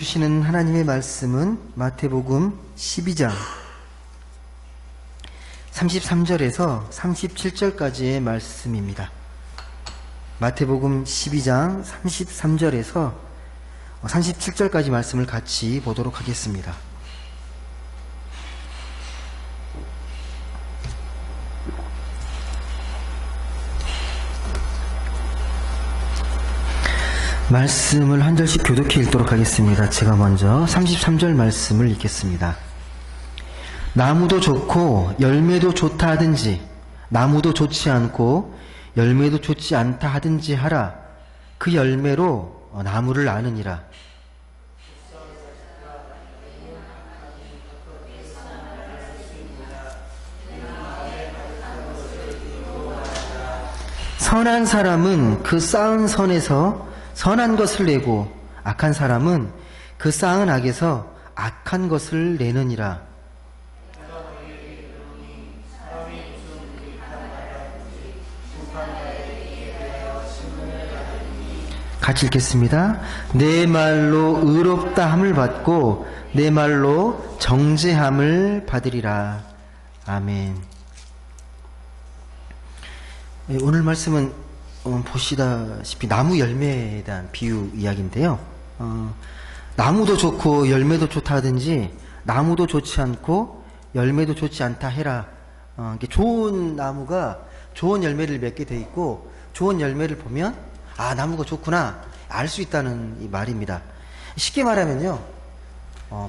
주시는 하나님의 말씀은 마태복음 12장 33절에서 37절까지의 말씀입니다. 마태복음 12장 33절에서 37절까지 말씀을 같이 보도록 하겠습니다. 말씀을 한 절씩 교독해 읽도록 하겠습니다. 제가 먼저 33절 말씀을 읽겠습니다. 나무도 좋고 열매도 좋다 하든지 나무도 좋지 않고 열매도 좋지 않다 하든지 하라. 그 열매로 나무를 아느니라. 선한 사람은 그 쌓은 선에서 선한 것을 내고 악한 사람은 그 쌓은 악에서 악한 것을 내느니라. 같이 읽겠습니다. 내 말로 의롭다 함을 받고 내 말로 정죄함을 받으리라. 아멘. 오늘 말씀은 보시다시피 나무 열매에 대한 비유 이야기인데요. 나무도 좋고 열매도 좋다 하든지 나무도 좋지 않고 열매도 좋지 않다 해라. 좋은 나무가 좋은 열매를 맺게 돼 있고 좋은 열매를 보면 아, 나무가 좋구나 알 수 있다는 이 말입니다. 쉽게 말하면요,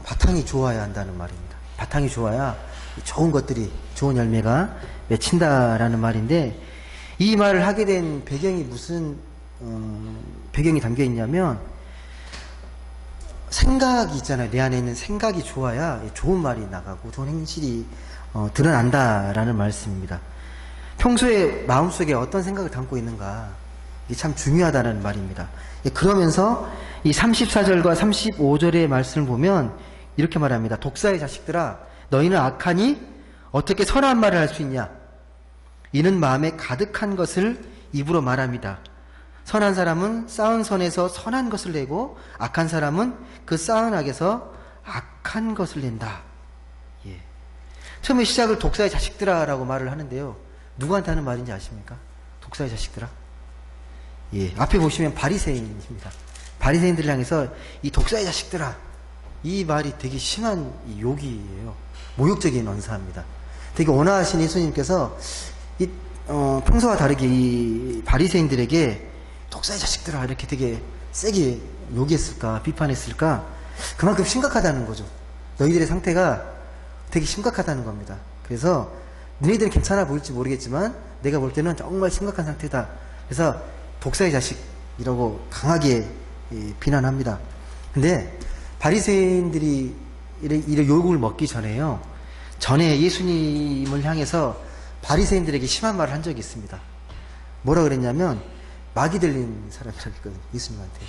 바탕이 좋아야 한다는 말입니다. 바탕이 좋아야 좋은 것들이, 좋은 열매가 맺힌다라는 말인데, 이 말을 하게 된 배경이 무슨 배경이 담겨 있냐면, 생각이 있잖아요. 내 안에 있는 생각이 좋아야 좋은 말이 나가고 좋은 행실이 드러난다라는 말씀입니다. 평소에 마음속에 어떤 생각을 담고 있는가, 이게 참 중요하다는 말입니다. 그러면서 이 34절과 35절의 말씀을 보면 이렇게 말합니다. 독사의 자식들아, 너희는 악하니 어떻게 선한 말을 할 수 있냐? 이는 마음에 가득한 것을 입으로 말합니다. 선한 사람은 쌓은 선에서 선한 것을 내고 악한 사람은 그 쌓은 악에서 악한 것을 낸다. 예. 처음에 시작을 독사의 자식들아 라고 말을 하는데요. 누구한테 하는 말인지 아십니까? 독사의 자식들아? 예, 앞에 보시면 바리새인입니다. 바리새인들을 향해서 이 독사의 자식들아, 이 말이 되게 심한 욕이에요. 모욕적인 언사입니다. 되게 온화하신 예수님께서 평소와 다르게 이 바리새인들에게 독사의 자식들아 이렇게 되게 세게 욕했을까, 비판했을까? 그만큼 심각하다는 거죠. 너희들의 상태가 되게 심각하다는 겁니다. 그래서 너희들은 괜찮아 보일지 모르겠지만 내가 볼 때는 정말 심각한 상태다. 그래서 독사의 자식이라고 강하게 비난합니다. 근데 바리새인들이 이런 욕을 먹기 전에요, 전에 예수님을 향해서 바리새인들에게 심한 말을 한 적이 있습니다. 뭐라 그랬냐면 마귀 들린 사람이라고 했거든요. 예수님한테.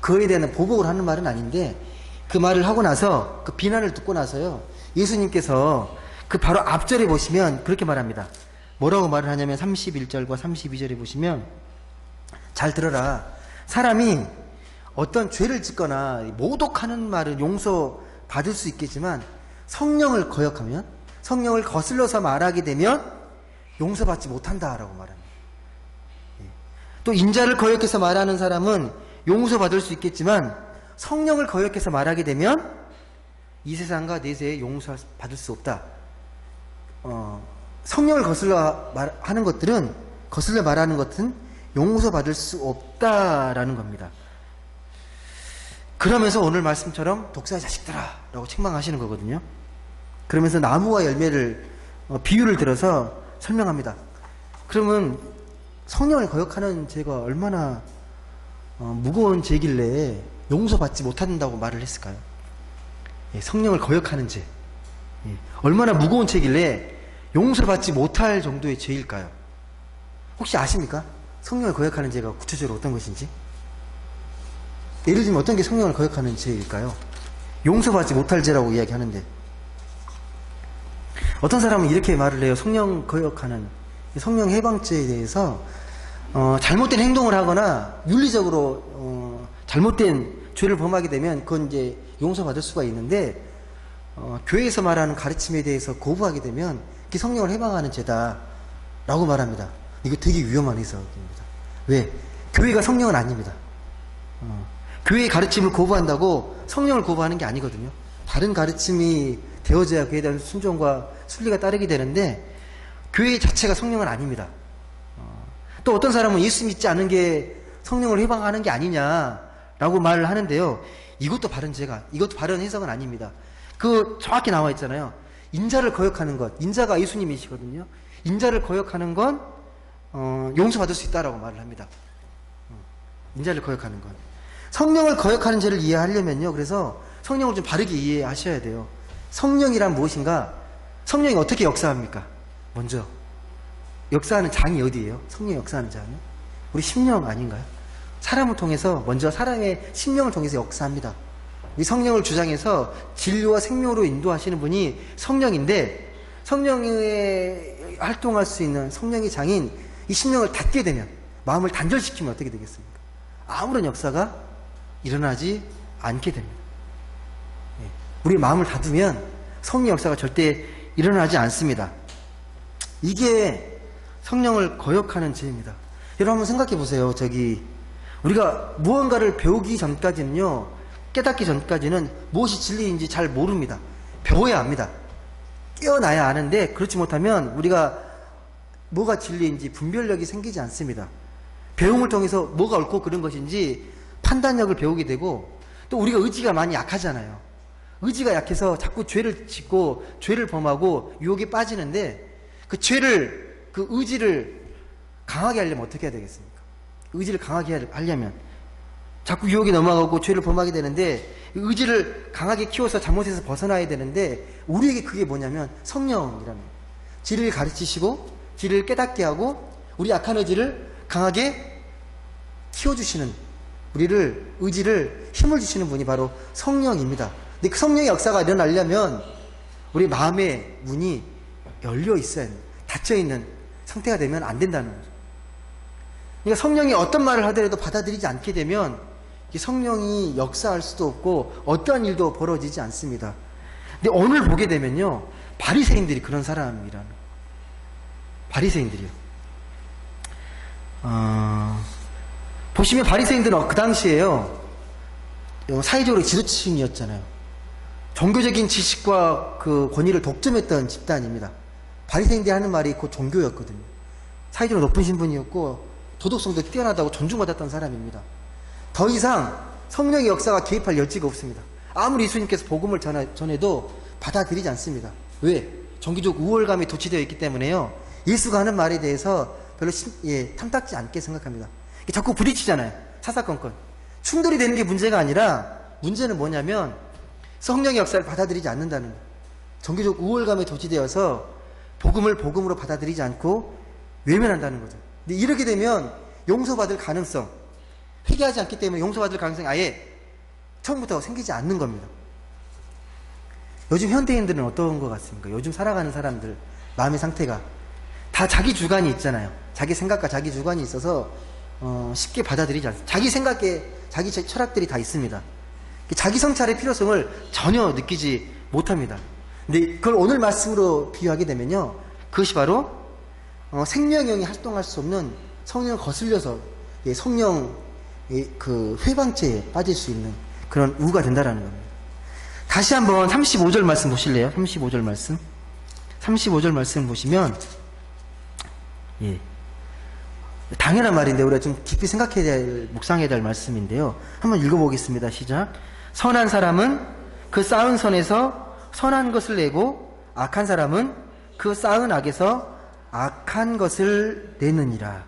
그거에 대한 보복을 하는 말은 아닌데 그 말을 하고 나서 그 비난을 듣고 나서요, 예수님께서 그 바로 앞절에 보시면 그렇게 말합니다. 뭐라고 말을 하냐면 31절과 32절에 보시면 잘 들어라. 사람이 어떤 죄를 짓거나 모독하는 말을 용서받을 수 있겠지만 성령을 거역하면, 성령을 거슬러서 말하게 되면 용서받지 못한다라고 말합니다. 또 인자를 거역해서 말하는 사람은 용서받을 수 있겠지만 성령을 거역해서 말하게 되면 이 세상과 내세에 용서받을 수 없다. 성령을 거슬러 말하는 것들은, 거슬러 말하는 것은 용서받을 수 없다라는 겁니다. 그러면서 오늘 말씀처럼 독사의 자식들아 라고 책망하시는 거거든요. 그러면서 나무와 열매를 비유를 들어서 설명합니다. 그러면 성령을 거역하는 죄가 얼마나 무거운 죄길래 용서받지 못한다고 말을 했을까요? 예, 성령을 거역하는 죄, 예, 얼마나 무거운 죄길래 용서받지 못할 정도의 죄일까요? 혹시 아십니까? 성령을 거역하는 죄가 구체적으로 어떤 것인지? 예를 들면 어떤 게 성령을 거역하는 죄일까요? 용서받지 못할 죄라고 이야기하는데 어떤 사람은 이렇게 말을 해요. 성령 거역하는, 성령 해방죄에 대해서 잘못된 행동을 하거나 윤리적으로 잘못된 죄를 범하게 되면 그건 이제 용서받을 수가 있는데, 교회에서 말하는 가르침에 대해서 거부하게 되면 그게 성령을 해방하는 죄다라고 말합니다. 이거 되게 위험한 해석입니다. 왜? 교회가 성령은 아닙니다. 교회의 가르침을 거부한다고 성령을 거부하는 게 아니거든요. 다른 가르침이 되어져야 그에 대한 순종과 순리가 따르게 되는데, 교회 자체가 성령은 아닙니다. 또 어떤 사람은 예수 믿지 않는 게 성령을 해방하는 게 아니냐라고 말을 하는데요. 이것도 바른 해석은 아닙니다. 그 정확히 나와 있잖아요. 인자를 거역하는 것, 인자가 예수님이시거든요. 인자를 거역하는 건 용서받을 수 있다라고 말을 합니다. 인자를 거역하는 건. 성령을 거역하는 죄를 이해하려면요. 그래서 성령을 좀 바르게 이해하셔야 돼요. 성령이란 무엇인가? 성령이 어떻게 역사합니까? 먼저 역사하는 장이 어디예요? 성령이 역사하는 장이? 우리 심령 아닌가요? 사람을 통해서, 먼저 사람의 심령을 통해서 역사합니다. 이 성령을 주장해서 진리와 생명으로 인도하시는 분이 성령인데, 성령이 활동할 수 있는 성령의 장인, 이 심령을 닫게 되면, 마음을 단절시키면 어떻게 되겠습니까? 아무런 역사가 일어나지 않게 됩니다. 우리 마음을 닫으면 성령 역사가 절대 일어나지 않습니다. 이게 성령을 거역하는 죄입니다. 여러분 한번 생각해 보세요. 우리가 무언가를 배우기 전까지는요, 깨닫기 전까지는 무엇이 진리인지 잘 모릅니다. 배워야 합니다. 깨어나야 아는데, 그렇지 못하면 우리가 뭐가 진리인지 분별력이 생기지 않습니다. 배움을 통해서 뭐가 옳고 그른 것인지 판단력을 배우게 되고, 또 우리가 의지가 많이 약하잖아요. 의지가 약해서 자꾸 죄를 짓고 죄를 범하고 유혹에 빠지는데, 그 의지를 강하게 하려면 어떻게 해야 되겠습니까? 의지를 강하게 하려면 자꾸 유혹에 넘어가고 죄를 범하게 되는데, 의지를 강하게 키워서 잘못에서 벗어나야 되는데, 우리에게 그게 뭐냐면 성령이라는 거예요. 진리를 가르치시고 진리를 깨닫게 하고 우리 약한 의지를 강하게 키워주시는, 우리를 의지를 힘을 주시는 분이 바로 성령입니다. 근데 그 성령의 역사가 일어나려면 우리 마음의 문이 열려 있어야 합니다. 닫혀 있는 상태가 되면 안 된다는 거죠. 그러니까 성령이 어떤 말을 하더라도 받아들이지 않게 되면 성령이 역사할 수도 없고 어떠한 일도 벌어지지 않습니다. 근데 오늘 보게 되면요, 바리새인들이 그런 사람이라는, 바리새인들이요. 보시면 바리새인들은 그 당시에요, 사회적으로 지도층이었잖아요. 종교적인 지식과 그 권위를 독점했던 집단입니다. 바리새인들이 하는 말이 곧 종교였거든요. 사회적으로 높은 신분이었고 도덕성도 뛰어나다고 존중받았던 사람입니다. 더 이상 성령의 역사가 개입할 여지가 없습니다. 아무리 예수님께서 복음을 전해도 받아들이지 않습니다. 왜? 종교적 우월감이 도취되어 있기 때문에요. 예수가 하는 말에 대해서 별로 탐탁지 않게 생각합니다. 자꾸 부딪히잖아요. 사사건건. 충돌이 되는 게 문제가 아니라, 문제는 뭐냐면 성령의 역사를 받아들이지 않는다는 거예요. 종교적 우월감에 도취되어서 복음을 복음으로 받아들이지 않고 외면한다는 거죠. 근데 이렇게 되면 용서받을 가능성, 회개하지 않기 때문에 용서받을 가능성이 아예 처음부터 생기지 않는 겁니다. 요즘 현대인들은 어떤 것 같습니까? 요즘 살아가는 사람들 마음의 상태가 다 자기 주관이 있잖아요. 자기 생각과 자기 주관이 있어서 쉽게 받아들이지 않습니다. 자기 생각에 자기 철학들이 다 있습니다. 자기 성찰의 필요성을 전혀 느끼지 못합니다. 근데 그걸 오늘 말씀으로 비유하게 되면요, 그것이 바로 생명형이 활동할 수 없는 성령을 거슬려서 성령 그 회방죄에 빠질 수 있는 그런 우가 된다라는 겁니다. 다시 한번 35절 말씀 보실래요? 35절 말씀. 35절 말씀 보시면, 당연한 말인데 우리가 좀 깊이 생각해야 될, 묵상해야 될 말씀인데요. 한번 읽어보겠습니다. 시작. 선한 사람은 그 쌓은 선에서 선한 것을 내고, 악한 사람은 그 쌓은 악에서 악한 것을 내느니라.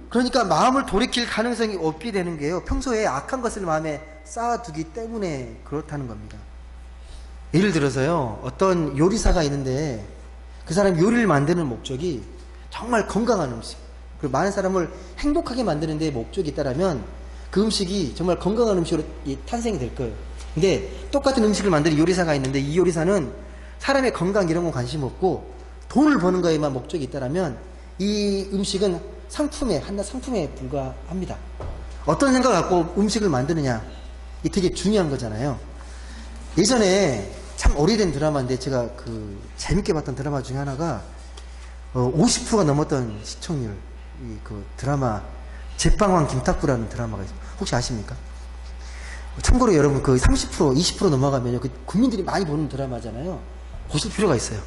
그러니까 마음을 돌이킬 가능성이 없게 되는 게요, 평소에 악한 것을 마음에 쌓아두기 때문에 그렇다는 겁니다. 예를 들어서요, 어떤 요리사가 있는데 그 사람이 요리를 만드는 목적이 정말 건강한 음식, 그리고 많은 사람을 행복하게 만드는 데 목적이 있다면 그 음식이 정말 건강한 음식으로 탄생이 될 거예요. 근데 똑같은 음식을 만드는 요리사가 있는데 이 요리사는 사람의 건강 이런 거 관심 없고 돈을 버는 거에만 목적이 있다면 이 음식은 상품에 불과합니다. 어떤 생각을 갖고 음식을 만드느냐. 이게 되게 중요한 거잖아요. 예전에 참 오래된 드라마인데 제가 그 재밌게 봤던 드라마 중에 하나가 50%가 넘었던 시청률 그 드라마 제빵왕 김탁구라는 드라마가 있어요. 혹시 아십니까? 참고로 여러분 그 30% 20% 넘어가면요 그 국민들이 많이 보는 드라마잖아요. 보실 필요가 있어요.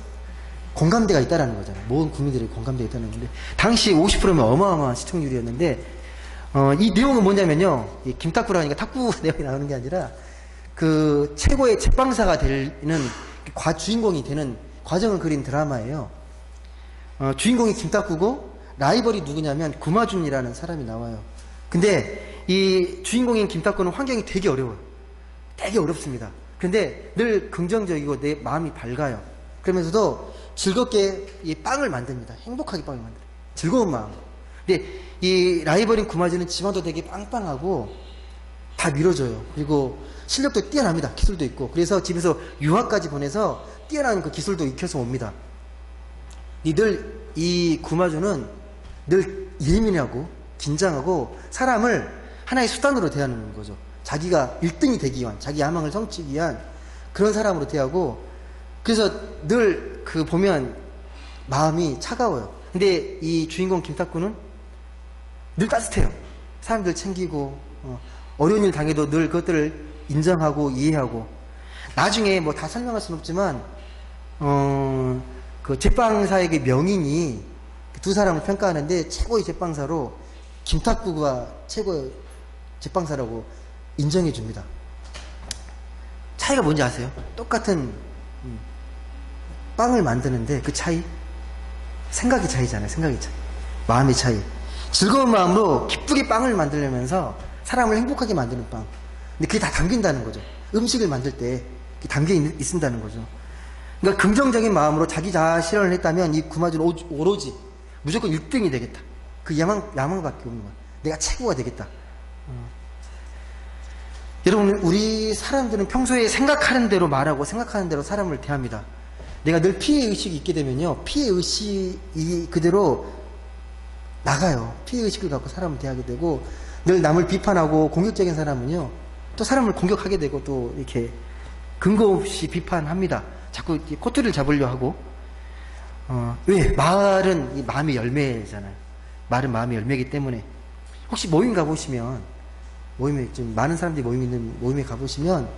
공감대가 있다라는 거잖아요. 모든 국민들이 공감대가 있다는 건데 당시 50%면 어마어마한 시청률이었는데 이 내용은 뭐냐면요. 이 김탁구라니까 탁구 내용이 나오는 게 아니라 그 최고의 제빵사가 되는 주인공이 되는 과정을 그린 드라마예요. 주인공이 김탁구고 라이벌이 누구냐면 구마준이라는 사람이 나와요. 근데 이 주인공인 김탁구는 환경이 되게 어려워요. 되게 어렵습니다. 근데 늘 긍정적이고 내 마음이 밝아요. 그러면서도 즐겁게 이 빵을 만듭니다. 행복하게 빵을 만들어요. 즐거운 마음. 근데 이 라이벌인 구마준은 집안도 되게 빵빵하고 다 밀어줘요. 그리고 실력도 뛰어납니다. 기술도 있고. 그래서 집에서 유학까지 보내서 뛰어난 그 기술도 익혀서 옵니다. 늘 이 구마주는 늘 예민하고 긴장하고 사람을 하나의 수단으로 대하는 거죠. 자기가 1등이 되기 위한, 자기 야망을 성취하기 위한 그런 사람으로 대하고 그래서 늘 그 보면 마음이 차가워요. 근데 이 주인공 김탁구는 늘 따뜻해요. 사람들 챙기고 어려운 일 당해도 늘 그것들을 인정하고 이해하고 나중에 뭐 다 설명할 수는 없지만 그 제빵사에게 명인이 두 사람을 평가하는데 최고의 제빵사로 김탁구가 최고의 제빵사라고 인정해 줍니다. 차이가 뭔지 아세요? 똑같은 빵을 만드는데 그 차이? 생각의 차이잖아요. 생각의 차이. 마음의 차이. 즐거운 마음으로 기쁘게 빵을 만들려면서 사람을 행복하게 만드는 빵. 근데 그게 다 담긴다는 거죠. 음식을 만들 때 담겨 있는다는 거죠. 그러니까 긍정적인 마음으로 자기 실현을 했다면 이 구마주는 오로지 무조건 1등이 되겠다. 그 야망밖에 없는 거야. 내가 최고가 되겠다. 여러분 우리 사람들은 평소에 생각하는 대로 말하고 생각하는 대로 사람을 대합니다. 내가 늘 피해의식이 있게 되면요. 피해의식이 그대로 나가요. 피해의식을 갖고 사람을 대하게 되고 늘 남을 비판하고 공격적인 사람은요. 또 사람을 공격하게 되고 또 이렇게 근거 없이 비판합니다. 자꾸 꼬투리를 잡으려 하고 왜? 말은 이 마음의 열매잖아요. 말은 마음의 열매이기 때문에 혹시 모임 가보시면 모임에 좀 많은 사람들이 있는 모임에 가보시면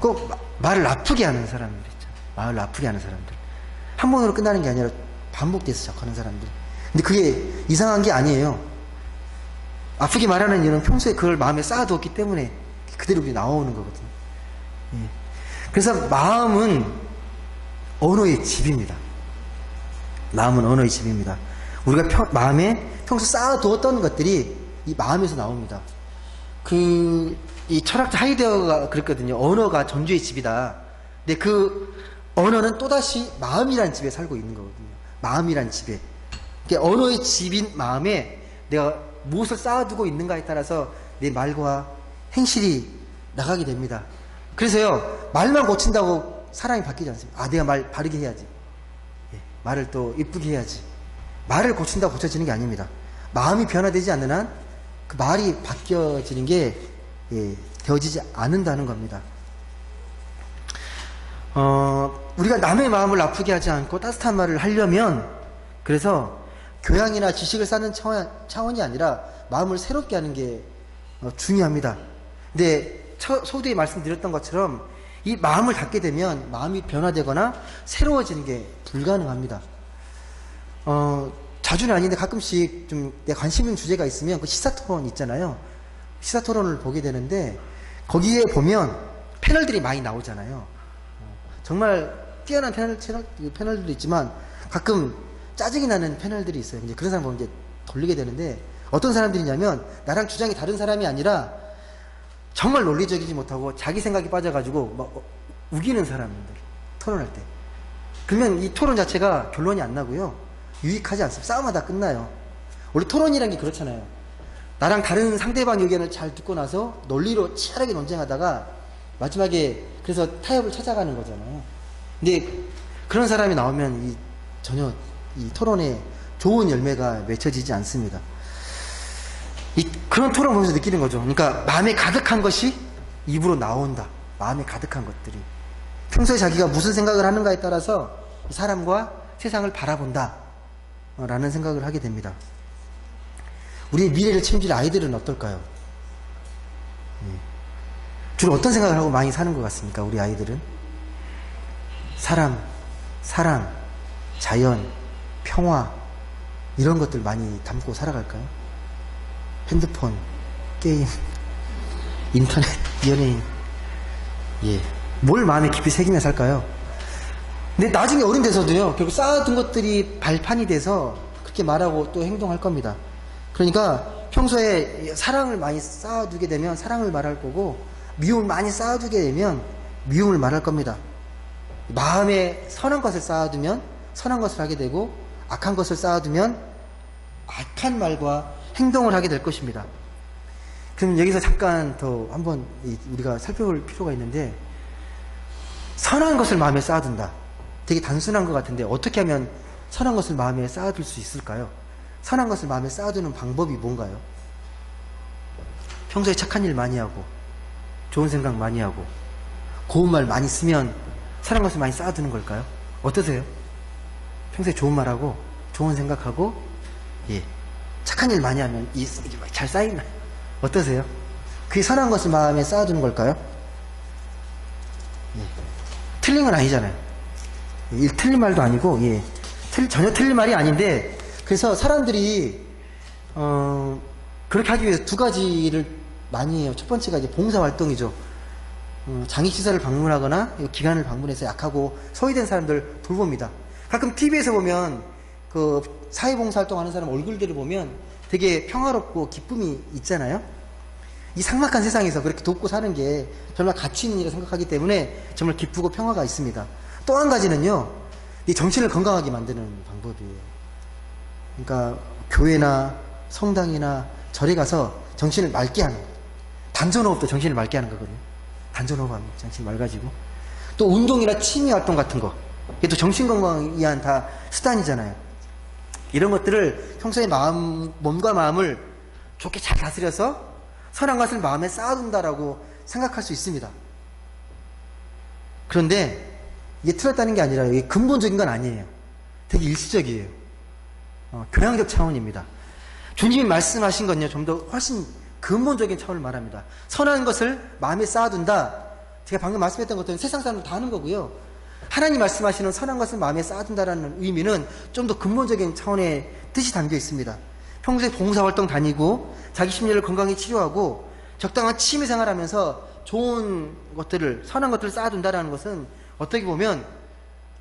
꼭 말을 아프게 하는 사람들 있잖아요. 말을 아프게 하는 사람들 한 번으로 끝나는 게 아니라 반복돼서 자꾸 하는 사람들. 근데 그게 이상한 게 아니에요. 아프게 말하는 이유는 평소에 그걸 마음에 쌓아두었기 때문에 그대로 나오는 거거든요. 예. 그래서 마음은 언어의 집입니다. 마음은 언어의 집입니다. 우리가 마음에 평소 쌓아두었던 것들이 이 마음에서 나옵니다. 이 철학자 하이데거가 그랬거든요. 언어가 전주의 집이다. 근데 그 언어는 또다시 마음이라는 집에 살고 있는 거거든요. 마음이라는 집에. 그러니까 언어의 집인 마음에 내가 무엇을 쌓아두고 있는가에 따라서 내 말과 행실이 나가게 됩니다. 그래서요, 말만 고친다고 사람이 바뀌지 않습니다. 내가 말 바르게 해야지. 말을 또 이쁘게 해야지. 말을 고친다고 고쳐지는 게 아닙니다. 마음이 변화되지 않는 한 그 말이 바뀌어지는 게 되어지지 않는다는 겁니다. 우리가 남의 마음을 아프게 하지 않고 따뜻한 말을 하려면 그래서 교양이나 지식을 쌓는 차원이 아니라 마음을 새롭게 하는 게 중요합니다. 근데 소두에 말씀드렸던 것처럼 이 마음을 닫게 되면 마음이 변화되거나 새로워지는 게 불가능합니다. 자주는 아닌데 가끔씩 좀 내 관심 있는 주제가 있으면 그 시사토론 있잖아요. 시사토론을 보게 되는데 거기에 보면 패널들이 많이 나오잖아요. 정말 뛰어난 패널들도 있지만 가끔 짜증이 나는 패널들이 있어요. 이제 그런 사람 보면 이제 돌리게 되는데 어떤 사람들이냐면 나랑 주장이 다른 사람이 아니라 정말 논리적이지 못하고 자기 생각이 빠져가지고 막 우기는 사람들 토론할 때 그러면 이 토론 자체가 결론이 안 나고요 유익하지 않습니다. 싸움하다 끝나요. 원래 토론이란 게 그렇잖아요. 나랑 다른 상대방 의견을 잘 듣고 나서 논리로 치열하게 논쟁하다가 마지막에 그래서 타협을 찾아가는 거잖아요. 근데 그런 사람이 나오면 전혀 이 토론에 좋은 열매가 맺혀지지 않습니다. 그런 토론 보면서 느끼는 거죠. 그러니까 마음에 가득한 것이 입으로 나온다. 마음에 가득한 것들이. 평소에 자기가 무슨 생각을 하는가에 따라서 사람과 세상을 바라본다. 라는 생각을 하게 됩니다. 우리의 미래를 책임질 아이들은 어떨까요? 주로 어떤 생각을 하고 많이 사는 것 같습니까? 우리 아이들은? 사람, 사랑, 자연, 평화 이런 것들 많이 담고 살아갈까요? 핸드폰, 게임, 인터넷, 연예인, 뭘 마음에 깊이 새기며 살까요? 근데 나중에 어른 돼서도요, 결국 쌓아둔 것들이 발판이 돼서 그렇게 말하고 또 행동할 겁니다. 그러니까 평소에 사랑을 많이 쌓아두게 되면 사랑을 말할 거고, 미움을 많이 쌓아두게 되면 미움을 말할 겁니다. 마음에 선한 것을 쌓아두면 선한 것을 하게 되고, 악한 것을 쌓아두면 악한 말과 행동을 하게 될 것입니다. 그럼 여기서 잠깐 더 한번 우리가 살펴볼 필요가 있는데, 선한 것을 마음에 쌓아둔다. 되게 단순한 것 같은데 어떻게 하면 선한 것을 마음에 쌓아둘 수 있을까요? 선한 것을 마음에 쌓아두는 방법이 뭔가요? 평소에 착한 일 많이 하고 좋은 생각 많이 하고 고운 말 많이 쓰면 선한 것을 많이 쌓아두는 걸까요? 어떠세요? 평소에 좋은 말하고 좋은 생각하고 착한 일 많이 하면 잘 쌓이나요? 어떠세요? 그게 선한 것을 마음에 쌓아두는 걸까요? 틀린 건 아니잖아요. 틀린 말도 아니고 전혀 틀린 말이 아닌데, 그래서 사람들이 그렇게 하기 위해서 두 가지를 많이 해요. 첫 번째가 이제 봉사활동이죠. 장애시설을 방문하거나 기관을 방문해서 약하고 소외된 사람들 돌봅니다. 가끔 TV에서 보면 그 사회봉사활동 하는 사람 얼굴들을 보면 되게 평화롭고 기쁨이 있잖아요. 이 삭막한 세상에서 그렇게 돕고 사는 게 정말 가치 있는 일이라고 생각하기 때문에 정말 기쁘고 평화가 있습니다. 또 한 가지는요, 이 정신을 건강하게 만드는 방법이에요. 그러니까 교회나 성당이나 절에 가서 정신을 맑게 하는, 단전호흡도 정신을 맑게 하는 거거든요. 단전호흡하면 정신이 맑아지고, 또 운동이나 취미활동 같은 거, 이게 또 정신건강을 위한 다 수단이잖아요. 이런 것들을 평소에 몸과 마음을 좋게 잘 다스려서 선한 것을 마음에 쌓아둔다라고 생각할 수 있습니다. 그런데 이게 틀렸다는 게 아니라 이게 근본적인 건 아니에요. 되게 일시적이에요. 교양적 차원입니다. 주님이 말씀하신 건요, 좀 더 훨씬 근본적인 차원을 말합니다. 선한 것을 마음에 쌓아둔다. 제가 방금 말씀했던 것들은 세상 사람들 다 하는 거고요. 하나님 말씀하시는 선한 것을 마음에 쌓아둔다라는 의미는 좀 더 근본적인 차원의 뜻이 담겨 있습니다. 평소에 봉사활동 다니고 자기 심리를 건강히 치료하고 적당한 취미생활하면서 좋은 것들을, 선한 것들을 쌓아둔다라는 것은 어떻게 보면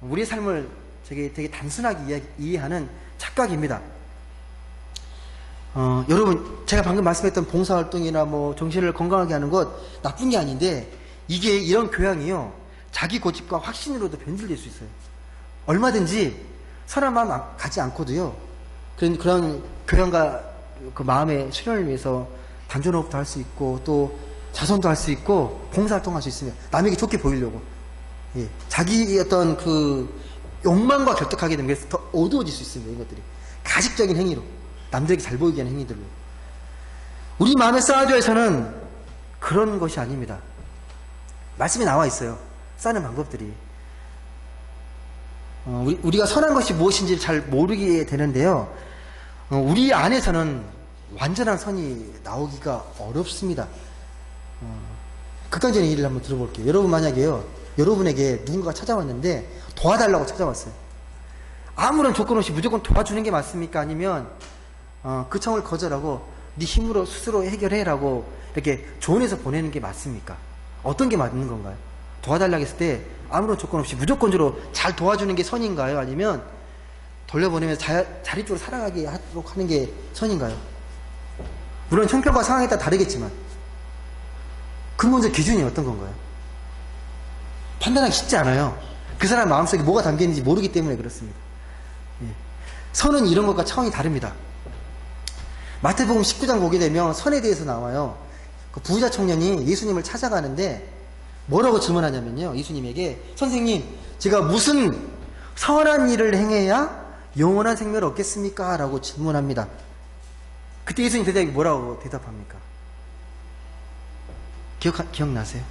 우리의 삶을 되게 단순하게 이해하는 착각입니다. 여러분, 제가 방금 말씀했던 봉사활동이나 정신을 건강하게 하는 것 나쁜 게 아닌데, 이게 이런 교양이요, 자기 고집과 확신으로도 변질될 수 있어요. 얼마든지 선한 마음 가지 않고도요, 그런 교양과 그 마음의 수련을 위해서 단전호흡도 할 수 있고, 또 자선도 할 수 있고, 봉사활동 할 수 있으면 남에게 좋게 보이려고, 자기 어떤 그 욕망과 결탁하게 되면 더 어두워질 수 있습니다. 이것들이 가식적인 행위로, 남들에게 잘 보이게 하는 행위들로. 우리 마음에 쌓아줘야 해서는 그런 것이 아닙니다. 말씀에 나와 있어요. 쌓는 방법들이. 우리가 선한 것이 무엇인지 잘 모르게 되는데요, 우리 안에서는 완전한 선이 나오기가 어렵습니다. 극단적인 예를 한번 들어볼게요. 여러분 만약에요, 여러분에게 누군가가 찾아왔는데 도와달라고 찾아왔어요. 아무런 조건 없이 무조건 도와주는 게 맞습니까? 아니면 그 청을 거절하고 네 힘으로 스스로 해결해라고 이렇게 조언해서 보내는 게 맞습니까? 어떤 게 맞는 건가요? 도와달라고 했을 때 아무런 조건 없이 무조건적으로 잘 도와주는 게 선인가요? 아니면 돌려보내면서 자리 쪽으로 살아가게 하도록 하는 게 선인가요? 물론 형편과 상황에 따라 다르겠지만 근본적 기준이 어떤 건가요? 판단하기 쉽지 않아요. 그 사람 마음속에 뭐가 담겨있는지 모르기 때문에 그렇습니다. 선은 이런 것과 차원이 다릅니다. 마태복음 19장 보게 되면 선에 대해서 나와요. 그 부자 청년이 예수님을 찾아가는데 뭐라고 질문하냐면요, 예수님에게 선생님, 제가 무슨 선한 일을 행해야 영원한 생명을 얻겠습니까? 라고 질문합니다. 그때 예수님 대답이 뭐라고 대답합니까? 기억나세요?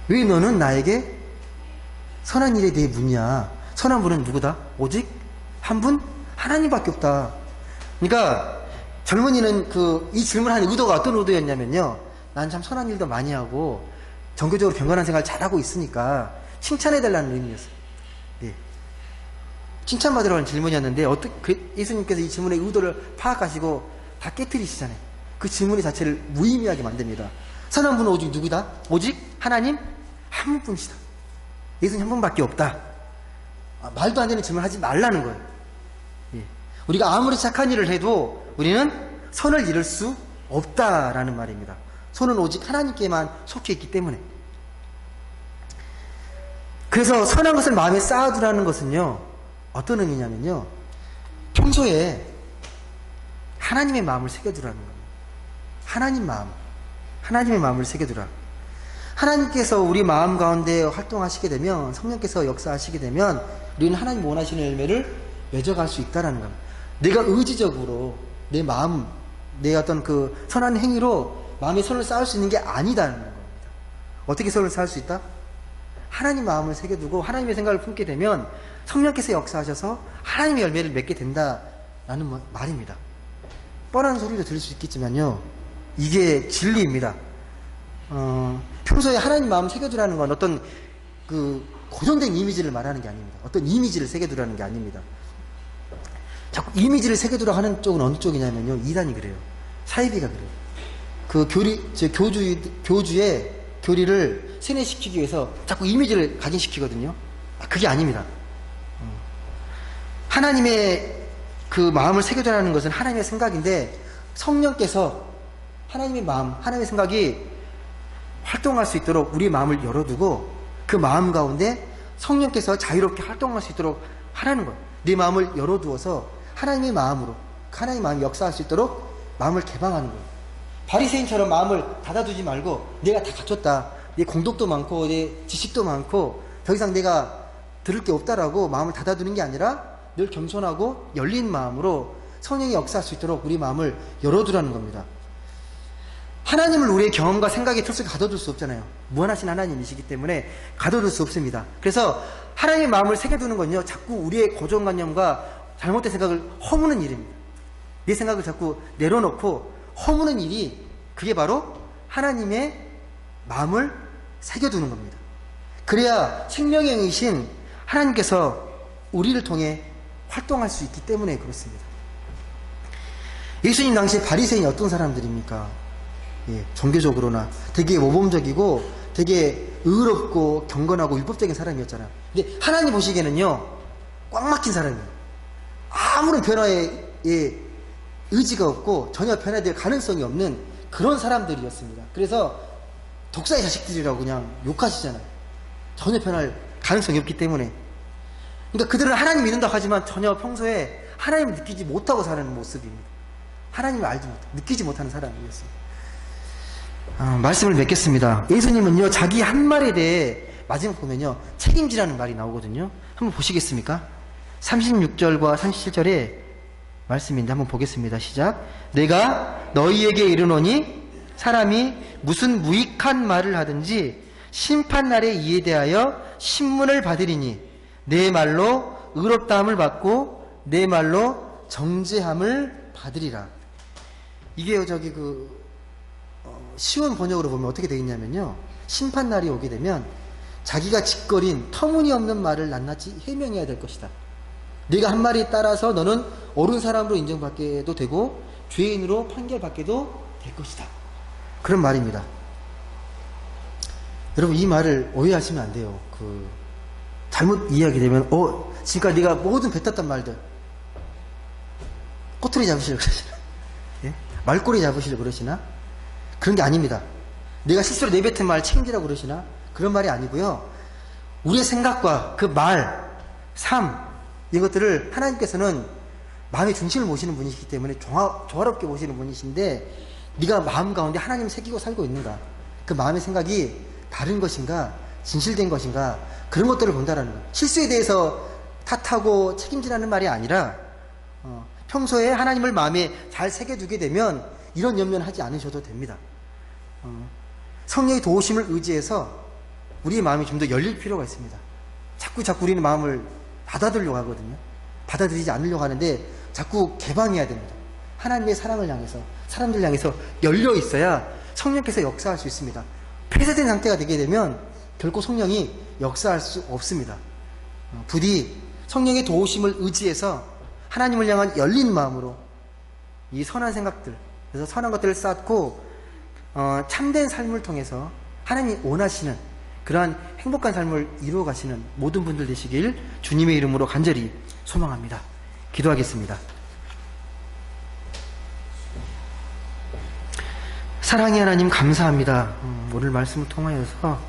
왜 너는 나에게 선한 일에 대해 묻냐? 선한 분은 누구다? 오직 한 분? 하나님밖에 없다. 그러니까 젊은이는 이 질문하는 의도가 어떤 의도였냐면요. 난 참 선한 일도 많이 하고 정교적으로 경건한 생활 잘하고 있으니까 칭찬해달라는 의미였어요. 예. 칭찬받으러 하는 질문이었는데 예수님께서 이 질문의 의도를 파악하시고 다 깨트리시잖아요. 그 질문의 자체를 무의미하게 만듭니다. 선한 분은 오직 누구다? 오직 하나님 한 분이시다. 예수님 한 분밖에 없다. 말도 안 되는 질문을 하지 말라는 거예요. 예. 우리가 아무리 착한 일을 해도 우리는 선을 이룰 수 없다라는 말입니다. 선은 오직 하나님께만 속해 있기 때문에. 그래서 선한 것을 마음에 쌓아두라는 것은요, 어떤 의미냐면요, 평소에 하나님의 마음을 새겨두라는 겁니다. 하나님의 마음을 새겨두라. 하나님께서 우리 마음 가운데 활동하시게 되면, 성령께서 역사하시게 되면 우리는 하나님 원하시는 열매를 맺어갈 수 있다는 겁니다. 내가 의지적으로 내 마음, 내 어떤 그 선한 행위로 마음의 선을 쌓을 수 있는 게 아니다는 겁니다. 어떻게 선을 쌓을 수 있다? 하나님 마음을 새겨두고 하나님의 생각을 품게 되면 성령께서 역사하셔서 하나님의 열매를 맺게 된다라는 말입니다. 뻔한 소리도 들을 수 있겠지만요, 이게 진리입니다. 평소에 하나님 마음 새겨두라는 건 어떤 고정된 이미지를 말하는 게 아닙니다. 어떤 이미지를 새겨두라는 게 아닙니다. 자꾸 이미지를 새겨두라 하는 쪽은 어느 쪽이냐면요, 이단이 그래요. 사이비가 그래요. 교주의 교리를 세뇌시키기 위해서 자꾸 이미지를 각인시키거든요. 그게 아닙니다. 하나님의 그 마음을 새겨두라는 것은 하나님의 생각인데, 성령께서 하나님의 마음, 하나님의 생각이 활동할 수 있도록 우리 마음을 열어두고 그 마음 가운데 성령께서 자유롭게 활동할 수 있도록 하라는 거예요. 내 마음을 열어두어서 하나님의 마음으로, 하나님의 마음이 역사할 수 있도록 마음을 개방하는 거예요. 바리새인처럼 마음을 닫아두지 말고, 내가 다 갖췄다, 내 공덕도 많고 내 지식도 많고 더 이상 내가 들을 게 없다라고 마음을 닫아두는 게 아니라 늘 겸손하고 열린 마음으로 성령이 역사할 수 있도록 우리 마음을 열어두라는 겁니다. 하나님을 우리의 경험과 생각의 틀 속에 가둬둘 수 없잖아요. 무한하신 하나님이시기 때문에 가둬둘 수 없습니다. 그래서 하나님의 마음을 새겨두는 건요, 자꾸 우리의 고정관념과 잘못된 생각을 허무는 일입니다. 내 생각을 자꾸 내려놓고 허무는 일이, 그게 바로 하나님의 마음을 새겨두는 겁니다. 그래야 생명의 영이신 하나님께서 우리를 통해 활동할 수 있기 때문에 그렇습니다. 예수님 당시에 바리새인이 어떤 사람들입니까? 예, 종교적으로나 되게 모범적이고 되게 의롭고 경건하고 율법적인 사람이었잖아요. 근데 하나님 보시기에는요, 꽉 막힌 사람이에요. 아무런 변화에 의지가 없고 전혀 변화될 가능성이 없는 그런 사람들이었습니다. 그래서 독사의 자식들이라고 그냥 욕하시잖아요. 전혀 변할 가능성이 없기 때문에. 그러니까 그들은 하나님 믿는다고 하지만 전혀 평소에 하나님을 느끼지 못하고 사는 모습입니다. 하나님을 알지 못하고 느끼지 못하는 사람이었습니다. 말씀을 맺겠습니다. 예수님은요, 자기 한 말에 대해 마지막 보면요, 책임지라는 말이 나오거든요. 한번 보시겠습니까? 36절과 37절에 말씀인데 한번 보겠습니다. 시작. 내가 너희에게 이르노니 사람이 무슨 무익한 말을 하든지 심판날에 이에 대하여 신문을 받으리니 내 말로 의롭다함을 받고 내 말로 정죄함을 받으리라. 이게 쉬운 번역으로 보면 어떻게 되어 있냐면요, 심판날이 오게 되면 자기가 짓거린 터무니없는 말을 낱낱이 해명해야 될 것이다. 네가 한 말에 따라서 너는 옳은 사람으로 인정받게도 되고 죄인으로 판결받게도 될 것이다. 그런 말입니다. 여러분, 이 말을 오해하시면 안 돼요. 잘못 이해하게 되면 지금까지 네가 모든 뱉었던 말들 꼬투리 잡으시려고 그러시나? 예? 말꼬리 잡으시려고 그러시나? 그런 게 아닙니다. 내가 스스로 내뱉은 말 책임지라고 그러시나? 그런 말이 아니고요, 우리의 생각과 그 말, 삶, 이것들을 하나님께서는 마음의 중심을 모시는 분이시기 때문에 조화롭게 모시는 분이신데, 네가 마음 가운데 하나님을 새기고 살고 있는가, 그 마음의 생각이 바른 것인가, 진실된 것인가, 그런 것들을 본다라는 거예요. 실수에 대해서 탓하고 책임지라는 말이 아니라 평소에 하나님을 마음에 잘 새겨두게 되면 이런 염려는 하지 않으셔도 됩니다. 성령의 도우심을 의지해서 우리의 마음이 좀 더 열릴 필요가 있습니다. 자꾸 우리는 마음을 받아들이려고 하거든요. 받아들이지 않으려고 하는데 자꾸 개방해야 됩니다. 하나님의 사랑을 향해서, 사람들 향해서 열려 있어야 성령께서 역사할 수 있습니다. 폐쇄된 상태가 되게 되면 결코 성령이 역사할 수 없습니다. 부디 성령의 도우심을 의지해서 하나님을 향한 열린 마음으로 이 선한 생각들, 그래서 선한 것들을 쌓고 참된 삶을 통해서 하나님이 원하시는 그러한 행복한 삶을 이루어 가시는 모든 분들 되시길 주님의 이름으로 간절히 소망합니다. 기도하겠습니다. 사랑의 하나님 감사합니다. 오늘 말씀을 통하여서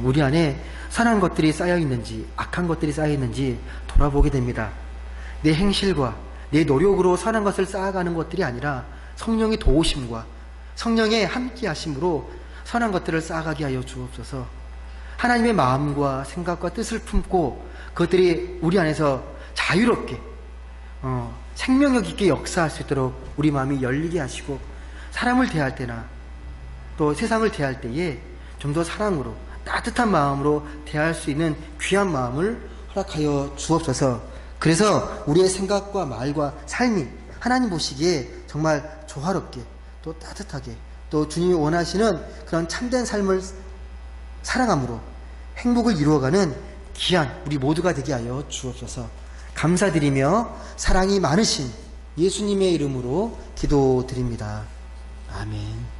우리 안에 선한 것들이 쌓여 있는지 악한 것들이 쌓여 있는지 돌아보게 됩니다. 내 행실과 내 노력으로 선한 것을 쌓아가는 것들이 아니라 성령의 도우심과 성령의 함께 하심으로 선한 것들을 쌓아가게 하여 주옵소서. 하나님의 마음과 생각과 뜻을 품고 그것들이 우리 안에서 자유롭게 생명력 있게 역사할 수 있도록 우리 마음이 열리게 하시고 사람을 대할 때나 또 세상을 대할 때에 좀 더 사랑으로 따뜻한 마음으로 대할 수 있는 귀한 마음을 허락하여 주옵소서. 그래서 우리의 생각과 말과 삶이 하나님 보시기에 정말 조화롭게 또 따뜻하게 또 주님이 원하시는 그런 참된 삶을 살아감으로 행복을 이루어가는 귀한 우리 모두가 되게 하여 주옵소서. 감사드리며 사랑이 많으신 예수님의 이름으로 기도드립니다. 아멘.